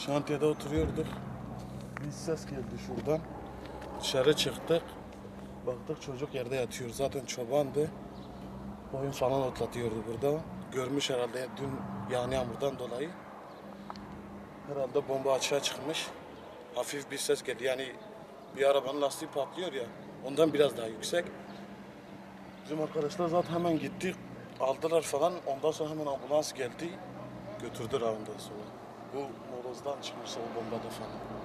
Şantiyede oturuyorduk. Bir ses geldi şuradan. Dışarı çıktık. Baktık çocuk yerde yatıyor. Zaten çobandı. Oyun falan otlatıyordu burada. Görmüş herhalde dün yağan yağmurdan dolayı. Herhalde bomba açığa çıkmış. Hafif bir ses geldi. Yani bir arabanın lastiği patlıyor ya. Ondan biraz daha yüksek. Bizim arkadaşlar zaten hemen gitti. Aldılar falan. Ondan sonra hemen ambulans geldi. Götürdüler ondan sonra. Bu morozdan çıkmışsa o bombada falan.